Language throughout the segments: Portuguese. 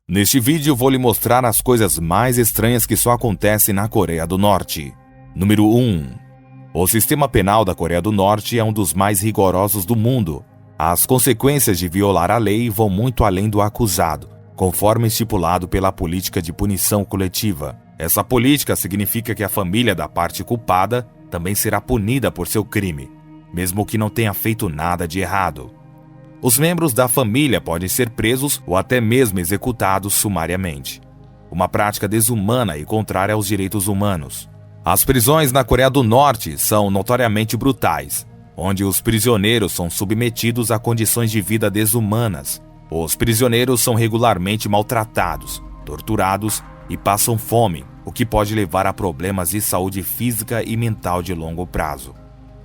Neste vídeo vou lhe mostrar as coisas mais estranhas que só acontecem na Coreia do Norte. Número 1. O sistema penal da Coreia do Norte é um dos mais rigorosos do mundo. As consequências de violar a lei vão muito além do acusado, conforme estipulado pela política de punição coletiva. Essa política significa que a família da parte culpada também será punida por seu crime, mesmo que não tenha feito nada de errado. Os membros da família podem ser presos ou até mesmo executados sumariamente. Uma prática desumana e contrária aos direitos humanos. As prisões na Coreia do Norte são notoriamente brutais, onde os prisioneiros são submetidos a condições de vida desumanas. Os prisioneiros são regularmente maltratados, torturados e passam fome, o que pode levar a problemas de saúde física e mental de longo prazo.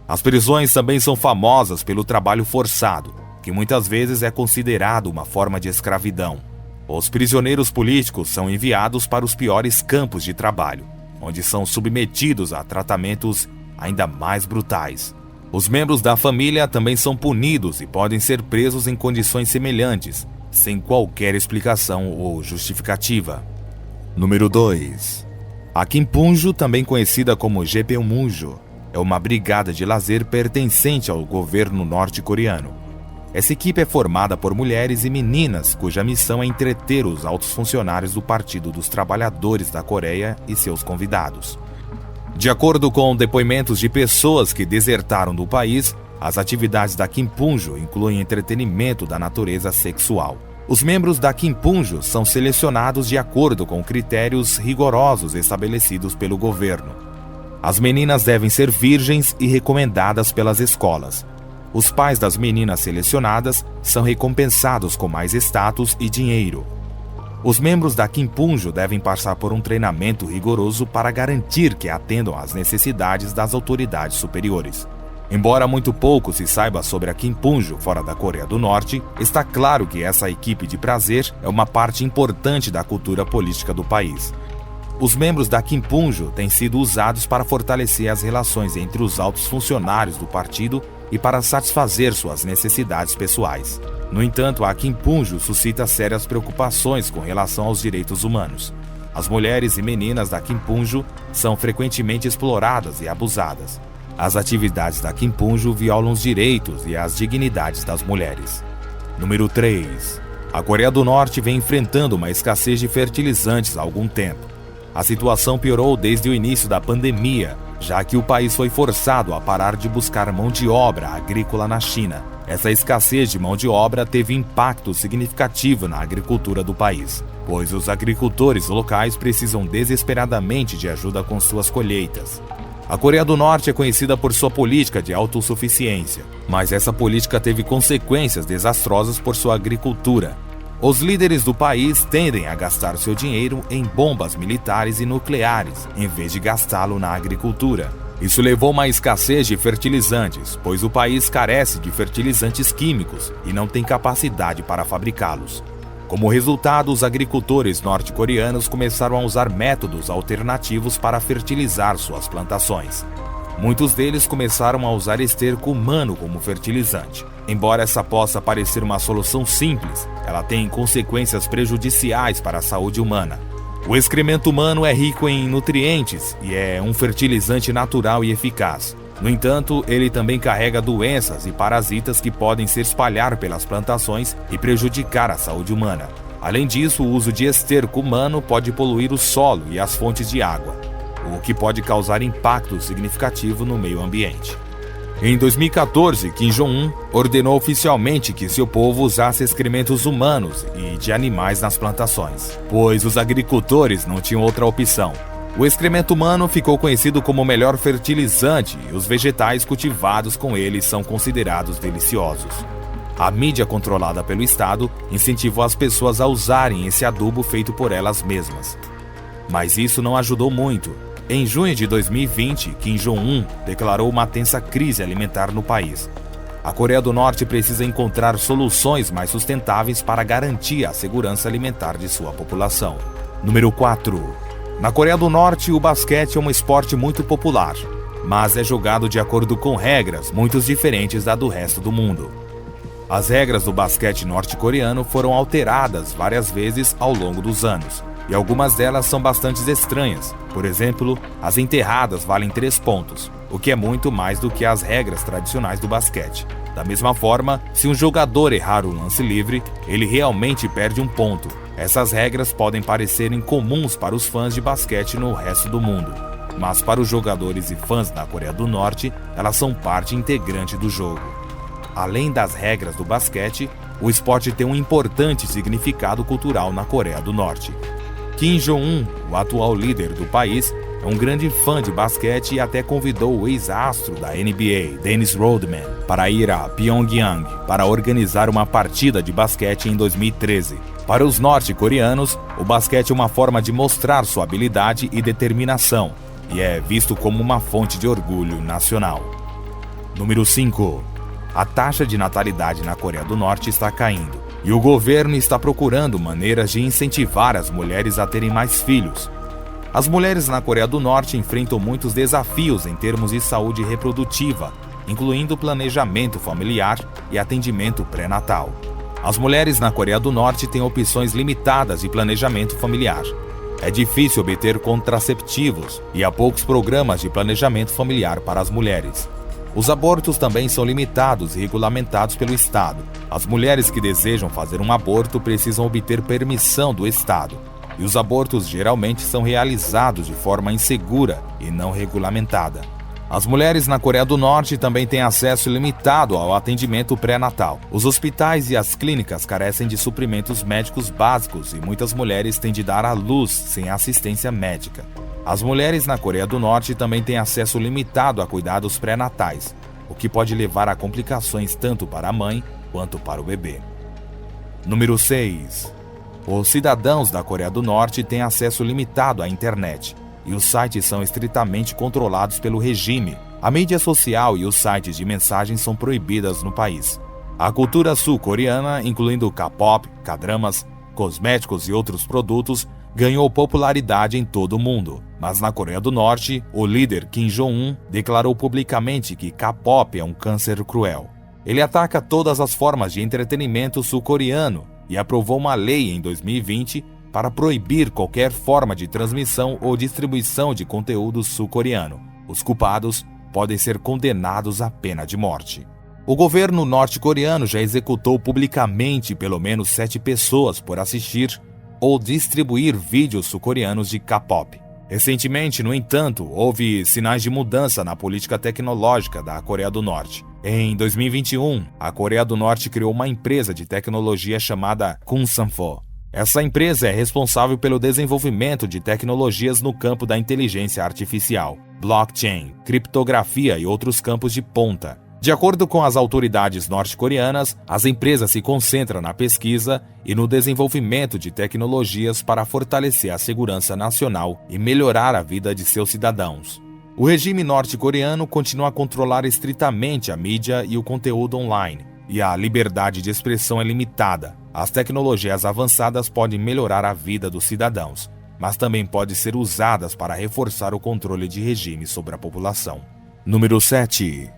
As prisões também são famosas pelo trabalho forçado, que muitas vezes é considerado uma forma de escravidão. Os prisioneiros políticos são enviados para os piores campos de trabalho, onde são submetidos a tratamentos ainda mais brutais. Os membros da família também são punidos e podem ser presos em condições semelhantes, sem qualquer explicação ou justificativa. Número 2. A Kimpunju, também conhecida como Jepemunju, é uma brigada de lazer pertencente ao governo norte-coreano. Essa equipe é formada por mulheres e meninas cuja missão é entreter os altos funcionários do Partido dos Trabalhadores da Coreia e seus convidados. De acordo com depoimentos de pessoas que desertaram do país, as atividades da Kimpunju incluem entretenimento da natureza sexual. Os membros da Kimpunju são selecionados de acordo com critérios rigorosos estabelecidos pelo governo. As meninas devem ser virgens e recomendadas pelas escolas. Os pais das meninas selecionadas são recompensados com mais status e dinheiro. Os membros da Kimpunju devem passar por um treinamento rigoroso para garantir que atendam às necessidades das autoridades superiores. Embora muito pouco se saiba sobre a Kimpunju fora da Coreia do Norte, está claro que essa equipe de prazer é uma parte importante da cultura política do país. Os membros da Kimpunju têm sido usados para fortalecer as relações entre os altos funcionários do partido e para satisfazer suas necessidades pessoais. No entanto, a Kimpunju suscita sérias preocupações com relação aos direitos humanos. As mulheres e meninas da Kimpunju são frequentemente exploradas e abusadas. As atividades da Kimpunju violam os direitos e as dignidades das mulheres. Número 3. A Coreia do Norte vem enfrentando uma escassez de fertilizantes há algum tempo. A situação piorou desde o início da pandemia, já que o país foi forçado a parar de buscar mão de obra agrícola na China. Essa escassez de mão de obra teve impacto significativo na agricultura do país, pois os agricultores locais precisam desesperadamente de ajuda com suas colheitas. A Coreia do Norte é conhecida por sua política de autossuficiência, mas essa política teve consequências desastrosas por sua agricultura. Os líderes do país tendem a gastar seu dinheiro em bombas militares e nucleares, em vez de gastá-lo na agricultura. Isso levou a uma escassez de fertilizantes, pois o país carece de fertilizantes químicos e não tem capacidade para fabricá-los. Como resultado, os agricultores norte-coreanos começaram a usar métodos alternativos para fertilizar suas plantações. Muitos deles começaram a usar esterco humano como fertilizante. Embora essa possa parecer uma solução simples, ela tem consequências prejudiciais para a saúde humana. O excremento humano é rico em nutrientes e é um fertilizante natural e eficaz. No entanto, ele também carrega doenças e parasitas que podem se espalhar pelas plantações e prejudicar a saúde humana. Além disso, o uso de esterco humano pode poluir o solo e as fontes de água, o que pode causar impacto significativo no meio ambiente. Em 2014, Kim Jong-un ordenou oficialmente que seu povo usasse excrementos humanos e de animais nas plantações, pois os agricultores não tinham outra opção. O excremento humano ficou conhecido como o melhor fertilizante e os vegetais cultivados com ele são considerados deliciosos. A mídia controlada pelo Estado incentivou as pessoas a usarem esse adubo feito por elas mesmas. Mas isso não ajudou muito. Em junho de 2020, Kim Jong-un declarou uma tensa crise alimentar no país. A Coreia do Norte precisa encontrar soluções mais sustentáveis para garantir a segurança alimentar de sua população. Número 4. Na Coreia do Norte, o basquete é um esporte muito popular, mas é jogado de acordo com regras muito diferentes da do resto do mundo. As regras do basquete norte-coreano foram alteradas várias vezes ao longo dos anos, e algumas delas são bastante estranhas. Por exemplo, as enterradas valem 3 pontos, o que é muito mais do que as regras tradicionais do basquete. Da mesma forma, se um jogador errar o lance livre, ele realmente perde 1 ponto. Essas regras podem parecer incomuns para os fãs de basquete no resto do mundo, mas para os jogadores e fãs da Coreia do Norte, elas são parte integrante do jogo. Além das regras do basquete, o esporte tem um importante significado cultural na Coreia do Norte. Kim Jong-un, o atual líder do país, é um grande fã de basquete e até convidou o ex-astro da NBA, Dennis Rodman, para ir a Pyongyang para organizar uma partida de basquete em 2013. Para os norte-coreanos, o basquete é uma forma de mostrar sua habilidade e determinação, e é visto como uma fonte de orgulho nacional. Número 5. A taxa de natalidade na Coreia do Norte está caindo, e o governo está procurando maneiras de incentivar as mulheres a terem mais filhos. As mulheres na Coreia do Norte enfrentam muitos desafios em termos de saúde reprodutiva, incluindo planejamento familiar e atendimento pré-natal. As mulheres na Coreia do Norte têm opções limitadas de planejamento familiar. É difícil obter contraceptivos e há poucos programas de planejamento familiar para as mulheres. Os abortos também são limitados e regulamentados pelo Estado. As mulheres que desejam fazer um aborto precisam obter permissão do Estado, e os abortos geralmente são realizados de forma insegura e não regulamentada. As mulheres na Coreia do Norte também têm acesso limitado ao atendimento pré-natal. Os hospitais e as clínicas carecem de suprimentos médicos básicos e muitas mulheres têm de dar à luz sem assistência médica. As mulheres na Coreia do Norte também têm acesso limitado a cuidados pré-natais, o que pode levar a complicações tanto para a mãe quanto para o bebê. Número 6. Os cidadãos da Coreia do Norte têm acesso limitado à internet, e os sites são estritamente controlados pelo regime. A mídia social e os sites de mensagens são proibidas no país. A cultura sul-coreana, incluindo K-pop, K-dramas, cosméticos e outros produtos, ganhou popularidade em todo o mundo. Mas na Coreia do Norte, o líder Kim Jong-un declarou publicamente que K-pop é um câncer cruel. Ele ataca todas as formas de entretenimento sul-coreano e aprovou uma lei em 2020 para proibir qualquer forma de transmissão ou distribuição de conteúdo sul-coreano. Os culpados podem ser condenados à pena de morte. O governo norte-coreano já executou publicamente pelo menos 7 pessoas por assistir ou distribuir vídeos sul-coreanos de K-pop. Recentemente, no entanto, houve sinais de mudança na política tecnológica da Coreia do Norte. Em 2021, a Coreia do Norte criou uma empresa de tecnologia chamada Kunsanfo. Essa empresa é responsável pelo desenvolvimento de tecnologias no campo da inteligência artificial, blockchain, criptografia e outros campos de ponta. De acordo com as autoridades norte-coreanas, as empresas se concentram na pesquisa e no desenvolvimento de tecnologias para fortalecer a segurança nacional e melhorar a vida de seus cidadãos. O regime norte-coreano continua a controlar estritamente a mídia e o conteúdo online, e a liberdade de expressão é limitada. As tecnologias avançadas podem melhorar a vida dos cidadãos, mas também podem ser usadas para reforçar o controle de regime sobre a população. Número 7.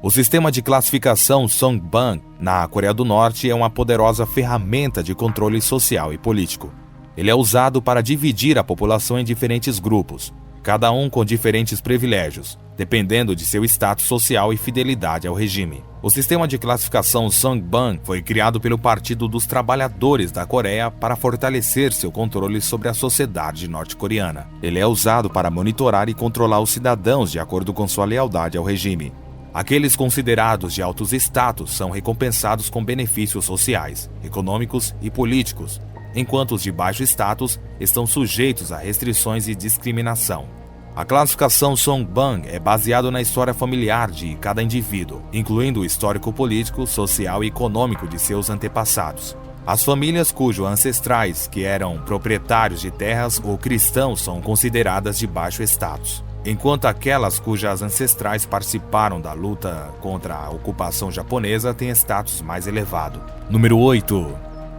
O sistema de classificação Songbang na Coreia do Norte é uma poderosa ferramenta de controle social e político. Ele é usado para dividir a população em diferentes grupos, cada um com diferentes privilégios, dependendo de seu status social e fidelidade ao regime. O sistema de classificação Songbang foi criado pelo Partido dos Trabalhadores da Coreia para fortalecer seu controle sobre a sociedade norte-coreana. Ele é usado para monitorar e controlar os cidadãos de acordo com sua lealdade ao regime. Aqueles considerados de altos status são recompensados com benefícios sociais, econômicos e políticos, enquanto os de baixo status estão sujeitos a restrições e discriminação. A classificação Songbang é baseada na história familiar de cada indivíduo, incluindo o histórico político, social e econômico de seus antepassados. As famílias cujos ancestrais, que eram proprietários de terras ou cristãos, são consideradas de baixo status, enquanto aquelas cujas ancestrais participaram da luta contra a ocupação japonesa têm status mais elevado. Número 8.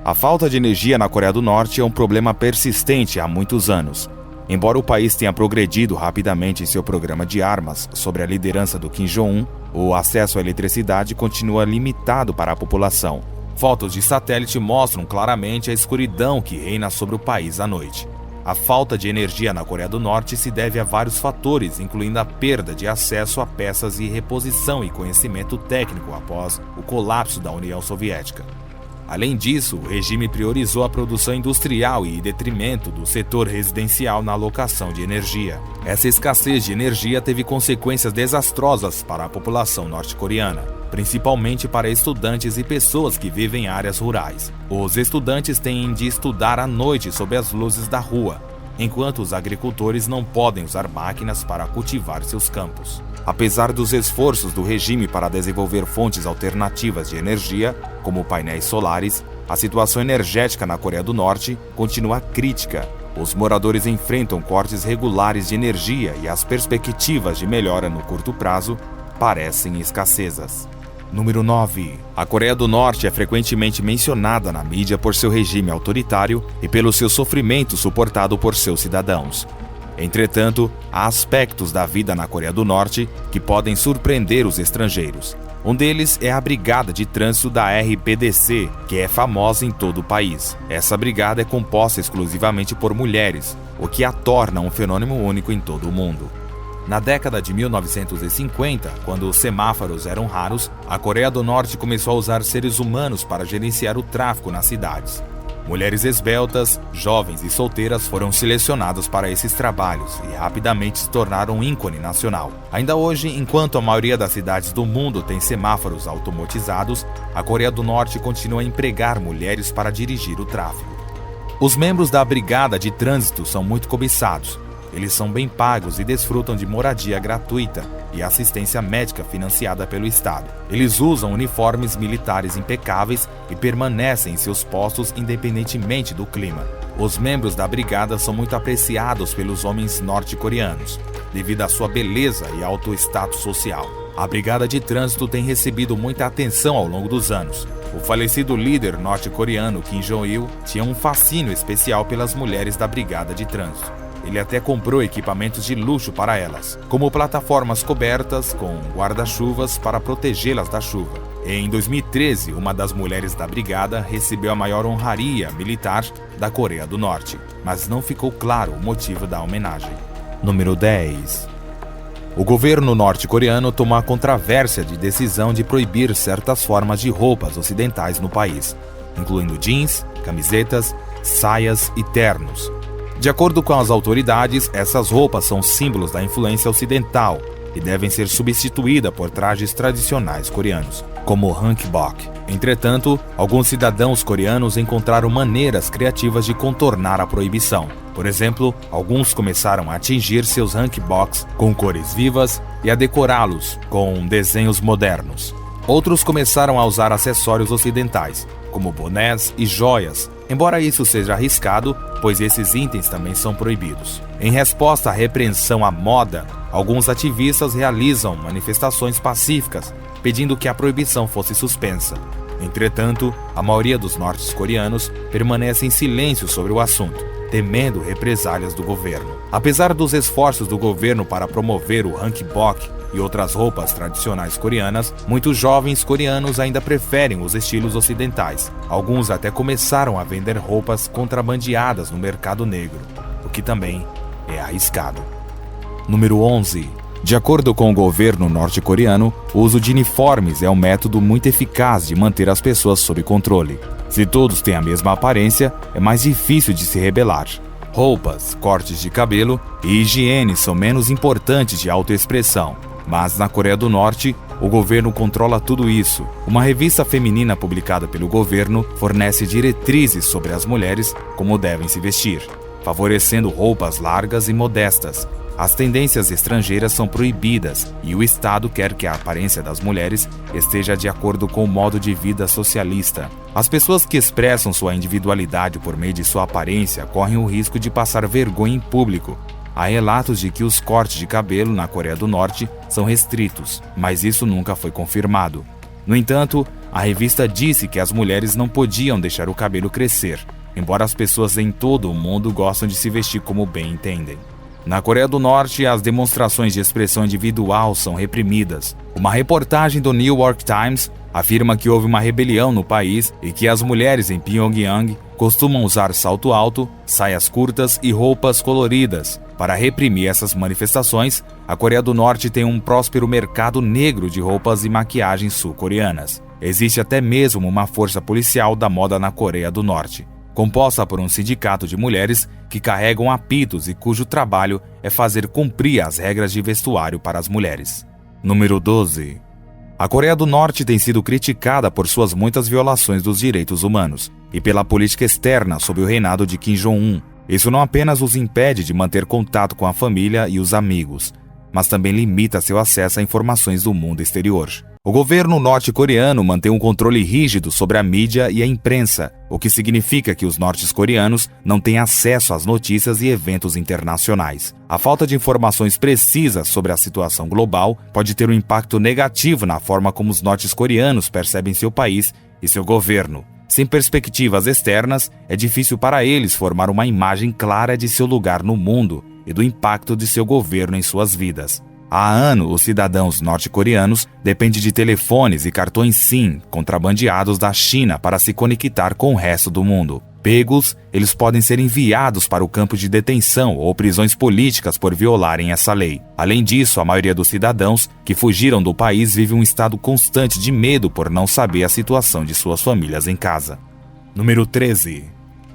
A falta de energia na Coreia do Norte é um problema persistente há muitos anos. Embora o país tenha progredido rapidamente em seu programa de armas sob a liderança do Kim Jong-un, o acesso à eletricidade continua limitado para a população. Fotos de satélite mostram claramente a escuridão que reina sobre o país à noite. A falta de energia na Coreia do Norte se deve a vários fatores, incluindo a perda de acesso a peças e reposição e conhecimento técnico após o colapso da União Soviética. Além disso, o regime priorizou a produção industrial e em detrimento do setor residencial na alocação de energia. Essa escassez de energia teve consequências desastrosas para a população norte-coreana, principalmente para estudantes e pessoas que vivem em áreas rurais. Os estudantes têm de estudar à noite sob as luzes da rua, enquanto os agricultores não podem usar máquinas para cultivar seus campos. Apesar dos esforços do regime para desenvolver fontes alternativas de energia, como painéis solares, a situação energética na Coreia do Norte continua crítica. Os moradores enfrentam cortes regulares de energia e as perspectivas de melhora no curto prazo parecem escassezas. Número 9. A Coreia do Norte é frequentemente mencionada na mídia por seu regime autoritário e pelo seu sofrimento suportado por seus cidadãos. Entretanto, há aspectos da vida na Coreia do Norte que podem surpreender os estrangeiros. Um deles é a Brigada de Trânsito da RPDC, que é famosa em todo o país. Essa brigada é composta exclusivamente por mulheres, o que a torna um fenômeno único em todo o mundo. Na década de 1950, quando os semáforos eram raros, a Coreia do Norte começou a usar seres humanos para gerenciar o tráfego nas cidades. Mulheres esbeltas, jovens e solteiras foram selecionadas para esses trabalhos e rapidamente se tornaram um ícone nacional. Ainda hoje, enquanto a maioria das cidades do mundo tem semáforos automatizados, a Coreia do Norte continua a empregar mulheres para dirigir o tráfego. Os membros da Brigada de Trânsito são muito cobiçados. Eles são bem pagos e desfrutam de moradia gratuita e assistência médica financiada pelo Estado. Eles usam uniformes militares impecáveis e permanecem em seus postos independentemente do clima. Os membros da brigada são muito apreciados pelos homens norte-coreanos, devido à sua beleza e alto status social. A Brigada de Trânsito tem recebido muita atenção ao longo dos anos. O falecido líder norte-coreano Kim Jong-il tinha um fascínio especial pelas mulheres da Brigada de Trânsito. Ele até comprou equipamentos de luxo para elas, como plataformas cobertas com guarda-chuvas para protegê-las da chuva. Em 2013, uma das mulheres da brigada recebeu a maior honraria militar da Coreia do Norte, mas não ficou claro o motivo da homenagem. Número 10. O governo norte-coreano tomou a controvérsia de decisão de proibir certas formas de roupas ocidentais no país, incluindo jeans, camisetas, saias e ternos. De acordo com as autoridades, essas roupas são símbolos da influência ocidental e devem ser substituídas por trajes tradicionais coreanos, como o hanbok. Entretanto, alguns cidadãos coreanos encontraram maneiras criativas de contornar a proibição. Por exemplo, alguns começaram a atingir seus hanboks com cores vivas e a decorá-los com desenhos modernos. Outros começaram a usar acessórios ocidentais, como bonés e joias, embora isso seja arriscado, pois esses itens também são proibidos. Em resposta à repreensão à moda, alguns ativistas realizam manifestações pacíficas, pedindo que a proibição fosse suspensa. Entretanto, a maioria dos norte-coreanos permanece em silêncio sobre o assunto, temendo represálias do governo. Apesar dos esforços do governo para promover o hanbok e outras roupas tradicionais coreanas, muitos jovens coreanos ainda preferem os estilos ocidentais. Alguns até começaram a vender roupas contrabandeadas no mercado negro, o que também é arriscado. Número 11. De acordo com o governo norte-coreano, o uso de uniformes é um método muito eficaz de manter as pessoas sob controle. Se todos têm a mesma aparência, é mais difícil de se rebelar. Roupas, cortes de cabelo e higiene são menos importantes de autoexpressão. Mas na Coreia do Norte, o governo controla tudo isso. Uma revista feminina publicada pelo governo fornece diretrizes sobre as mulheres como devem se vestir, favorecendo roupas largas e modestas. As tendências estrangeiras são proibidas e o Estado quer que a aparência das mulheres esteja de acordo com o modo de vida socialista. As pessoas que expressam sua individualidade por meio de sua aparência correm o risco de passar vergonha em público. Há relatos de que os cortes de cabelo na Coreia do Norte são restritos, mas isso nunca foi confirmado. No entanto, a revista disse que as mulheres não podiam deixar o cabelo crescer. embora as pessoas em todo o mundo gostam de se vestir como bem entendem. Na Coreia do Norte, as demonstrações de expressão individual são reprimidas. Uma reportagem do New York Times afirma que houve uma rebelião no país e que as mulheres em Pyongyang costumam usar salto alto, saias curtas e roupas coloridas. Para reprimir essas manifestações, a Coreia do Norte tem um próspero mercado negro de roupas e maquiagem sul-coreanas. Existe até mesmo uma força policial da moda na Coreia do Norte, composta por um sindicato de mulheres que carregam apitos e cujo trabalho é fazer cumprir as regras de vestuário para as mulheres. Número 12. A Coreia do Norte tem sido criticada por suas muitas violações dos direitos humanos e pela política externa sob o reinado de Kim Jong-un. Isso não apenas os impede de manter contato com a família e os amigos, mas também limita seu acesso a informações do mundo exterior. O governo norte-coreano mantém um controle rígido sobre a mídia e a imprensa, o que significa que os norte-coreanos não têm acesso às notícias e eventos internacionais. A falta de informações precisas sobre a situação global pode ter um impacto negativo na forma como os norte-coreanos percebem seu país e seu governo. Sem perspectivas externas, é difícil para eles formar uma imagem clara de seu lugar no mundo e do impacto de seu governo em suas vidas. Há anos, os cidadãos norte-coreanos dependem de telefones e cartões SIM contrabandeados da China para se conectar com o resto do mundo. Pegos, eles podem ser enviados para o campo de detenção ou prisões políticas por violarem essa lei. Além disso, a maioria dos cidadãos que fugiram do país vive um estado constante de medo por não saber a situação de suas famílias em casa. Número 13.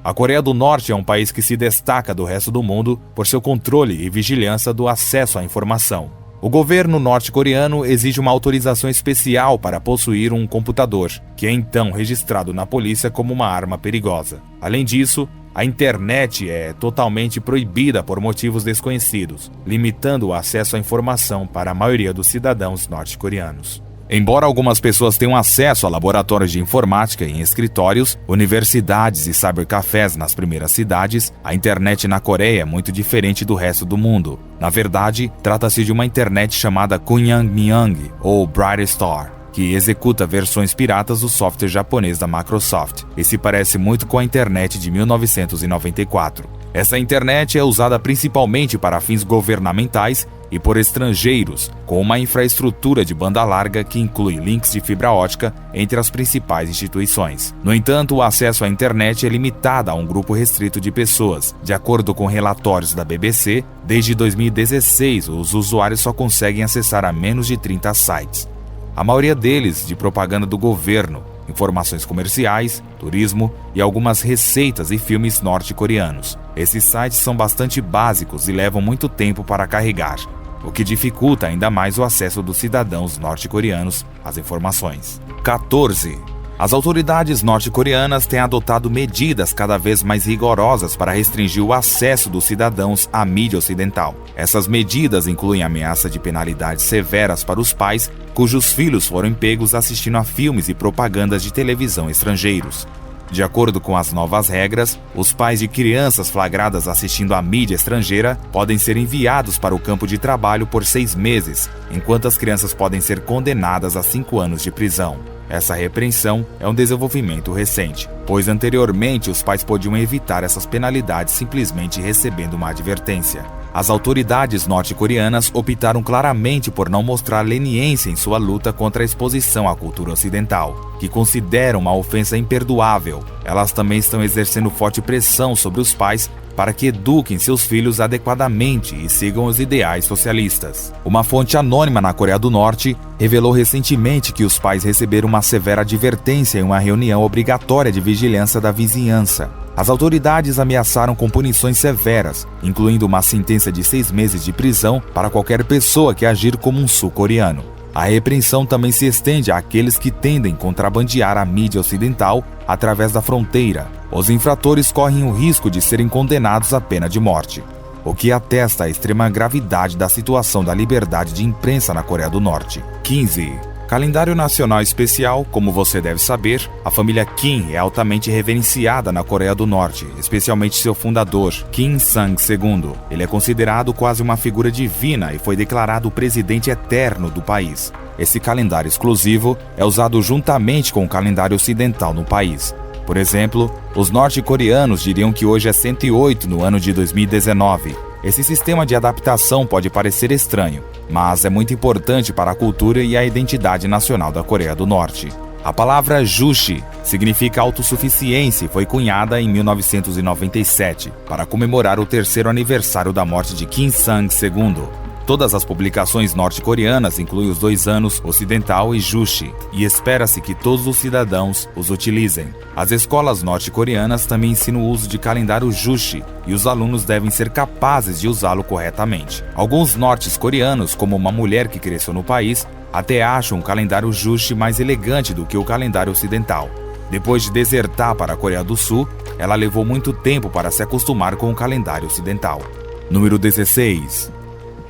A Coreia do Norte é um país que se destaca do resto do mundo por seu controle e vigilância do acesso à informação. O governo norte-coreano exige uma autorização especial para possuir um computador, que é então registrado na polícia como uma arma perigosa. Além disso, a internet é totalmente proibida por motivos desconhecidos, limitando o acesso à informação para a maioria dos cidadãos norte-coreanos. Embora algumas pessoas tenham acesso a laboratórios de informática em escritórios, universidades e cybercafés nas primeiras cidades, a internet na Coreia é muito diferente do resto do mundo. Na verdade, trata-se de uma internet chamada Kunyangmyang ou Bright Star, que executa versões piratas do software japonês da Microsoft e se parece muito com a internet de 1994. Essa internet é usada principalmente para fins governamentais e por estrangeiros, com uma infraestrutura de banda larga que inclui links de fibra ótica entre as principais instituições. No entanto, o acesso à internet é limitado a um grupo restrito de pessoas. De acordo com relatórios da BBC, desde 2016, os usuários só conseguem acessar a menos de 30 sites. A maioria deles de propaganda do governo, informações comerciais, turismo e algumas receitas e filmes norte-coreanos. Esses sites são bastante básicos e levam muito tempo para carregar, o que dificulta ainda mais o acesso dos cidadãos norte-coreanos às informações. 14. As autoridades norte-coreanas têm adotado medidas cada vez mais rigorosas para restringir o acesso dos cidadãos à mídia ocidental. Essas medidas incluem ameaça de penalidades severas para os pais cujos filhos foram pegos assistindo a filmes e propagandas de televisão estrangeiros. De acordo com as novas regras, os pais de crianças flagradas assistindo à mídia estrangeira podem ser enviados para o campo de trabalho por 6 meses, enquanto as crianças podem ser condenadas a 5 anos de prisão. Essa repreensão é um desenvolvimento recente, pois anteriormente os pais podiam evitar essas penalidades simplesmente recebendo uma advertência. As autoridades norte-coreanas optaram claramente por não mostrar leniência em sua luta contra a exposição à cultura ocidental, que consideram uma ofensa imperdoável. Elas também estão exercendo forte pressão sobre os pais para que eduquem seus filhos adequadamente e sigam os ideais socialistas. Uma fonte anônima na Coreia do Norte revelou recentemente que os pais receberam uma severa advertência em uma reunião obrigatória de vigilância da vizinhança. As autoridades ameaçaram com punições severas, incluindo uma sentença de 6 meses de prisão para qualquer pessoa que agir como um sul-coreano. A repreensão também se estende àqueles que tendem contrabandear a mídia ocidental através da fronteira. Os infratores correm o risco de serem condenados à pena de morte, o que atesta a extrema gravidade da situação da liberdade de imprensa na Coreia do Norte. 15. Calendário Nacional Especial. Como você deve saber, a família Kim é altamente reverenciada na Coreia do Norte, especialmente seu fundador, Kim Sang-II. Ele é considerado quase uma figura divina e foi declarado o presidente eterno do país. Esse calendário exclusivo é usado juntamente com o calendário ocidental no país. Por exemplo, os norte-coreanos diriam que hoje é 108 no ano de 2019. Esse sistema de adaptação pode parecer estranho, mas é muito importante para a cultura e a identidade nacional da Coreia do Norte. A palavra Juche significa autossuficiência e foi cunhada em 1997 para comemorar o 3º aniversário da morte de Kim Sang-II. Todas as publicações norte-coreanas incluem os 2 anos ocidental e Juche, e espera-se que todos os cidadãos os utilizem. As escolas norte-coreanas também ensinam o uso de calendário Juche, e os alunos devem ser capazes de usá-lo corretamente. Alguns norte-coreanos, como uma mulher que cresceu no país, até acham o calendário Juche mais elegante do que o calendário ocidental. Depois de desertar para a Coreia do Sul, ela levou muito tempo para se acostumar com o calendário ocidental. Número 16.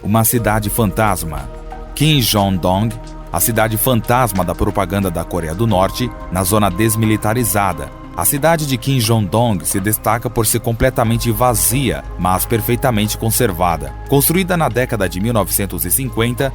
Uma cidade fantasma. Kim Jong-dong, a cidade fantasma da propaganda da Coreia do Norte, na zona desmilitarizada. A cidade de Kim Jong-dong se destaca por ser completamente vazia, mas perfeitamente conservada. Construída na década de 1950,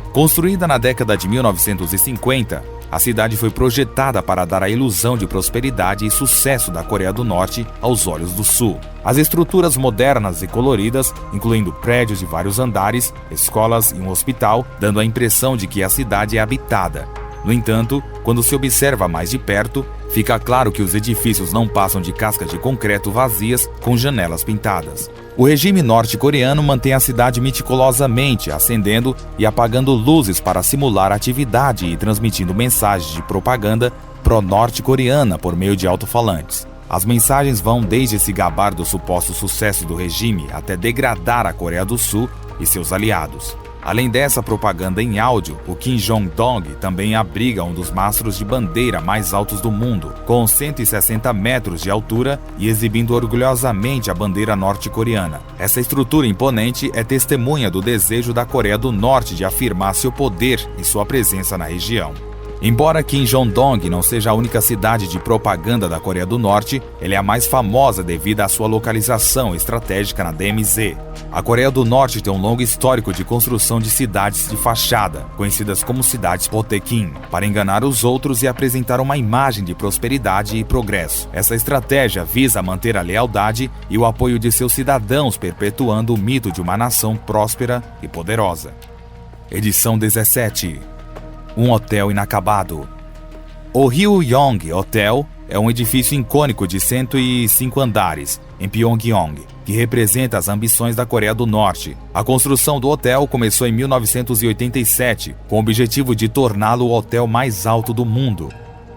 a cidade foi projetada para dar a ilusão de prosperidade e sucesso da Coreia do Norte aos olhos do Sul. As estruturas modernas e coloridas, incluindo prédios de vários andares, escolas e um hospital, dando a impressão de que a cidade é habitada. No entanto, quando se observa mais de perto, fica claro que os edifícios não passam de cascas de concreto vazias com janelas pintadas. O regime norte-coreano mantém a cidade meticulosamente acendendo e apagando luzes para simular atividade e transmitindo mensagens de propaganda pró-norte-coreana por meio de alto-falantes. As mensagens vão desde se gabar do suposto sucesso do regime até degradar a Coreia do Sul e seus aliados. Além dessa propaganda em áudio, o Kim Jong-dong também abriga um dos mastros de bandeira mais altos do mundo, com 160 metros de altura e exibindo orgulhosamente a bandeira norte-coreana. Essa estrutura imponente é testemunha do desejo da Coreia do Norte de afirmar seu poder e sua presença na região. Embora Kim Jong-dong não seja a única cidade de propaganda da Coreia do Norte, ele é a mais famosa devido à sua localização estratégica na DMZ. A Coreia do Norte tem um longo histórico de construção de cidades de fachada, conhecidas como cidades Potekin, para enganar os outros e apresentar uma imagem de prosperidade e progresso. Essa estratégia visa manter a lealdade e o apoio de seus cidadãos, perpetuando o mito de uma nação próspera e poderosa. Edição 17. Um hotel inacabado. O Ryuyong Hotel é um edifício icônico de 105 andares, em Pyongyang, que representa as ambições da Coreia do Norte. A construção do hotel começou em 1987, com o objetivo de torná-lo o hotel mais alto do mundo.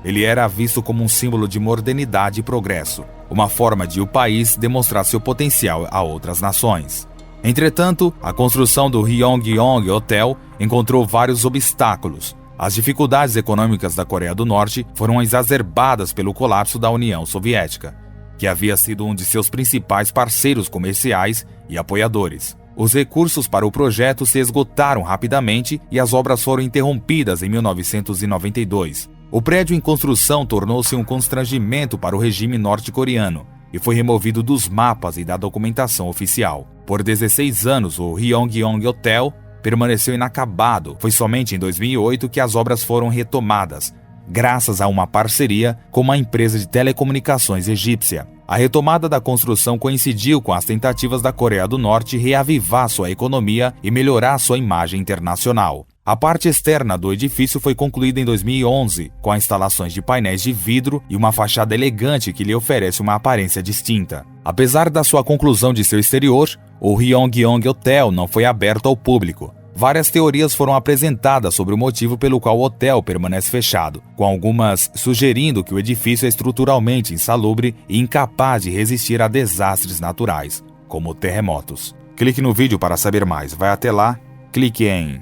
Ele era visto como um símbolo de modernidade e progresso, uma forma de o país demonstrar seu potencial a outras nações. Entretanto, a construção do Ryuyong Hotel encontrou vários obstáculos. As dificuldades econômicas da Coreia do Norte foram exacerbadas pelo colapso da União Soviética, que havia sido um de seus principais parceiros comerciais e apoiadores. Os recursos para o projeto se esgotaram rapidamente e as obras foram interrompidas em 1992. O prédio em construção tornou-se um constrangimento para o regime norte-coreano e foi removido dos mapas e da documentação oficial. Por 16 anos, o Ryuyong Hotel permaneceu inacabado. Foi somente em 2008 que as obras foram retomadas, graças a uma parceria com uma empresa de telecomunicações egípcia. A retomada da construção coincidiu com as tentativas da Coreia do Norte reavivar sua economia e melhorar sua imagem internacional. A parte externa do edifício foi concluída em 2011, com instalações de painéis de vidro e uma fachada elegante que lhe oferece uma aparência distinta. Apesar da sua conclusão de seu exterior, o Ryuyong Hotel não foi aberto ao público. Várias teorias foram apresentadas sobre o motivo pelo qual o hotel permanece fechado, com algumas sugerindo que o edifício é estruturalmente insalubre e incapaz de resistir a desastres naturais, como terremotos. Clique no vídeo para saber mais. Vai até lá, clique em